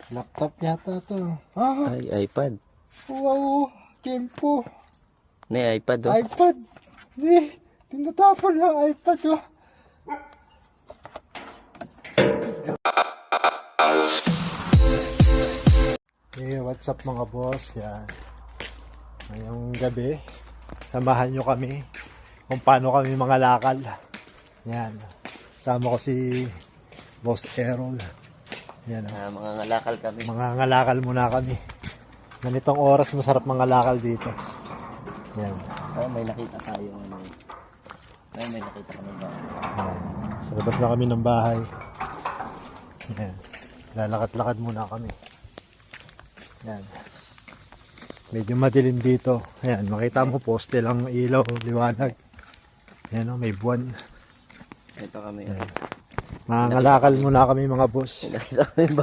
Laptop yata to. Ah, Ay, iPad. wow. Tempo. Ne, iPad oh. iPad. Tinatapon lang iPad oh. Hey, what's up mga boss? Yan. Ngayong gabi, samahan nyo kami kung paano kami mga lakal. Yan. Sama ko si Boss Errol. Yan. Mga ngalakal kami. Mga ngalakal muna kami. Ganitong oras masarap mga lakal dito. Yan. Oh, may nakita tayo. Ay, may nakita kami ba? Yan. Sa labas na kami ng bahay. Yan. Lalakad-lakad muna kami. Yan. Medyo madilim dito. Ayan, makita mo poste lang ilaw, liwanag. Ayan o, may buwan. Ito kami. Ayan. Mga ngalakal muna kami mga boss. Nakita kami ba?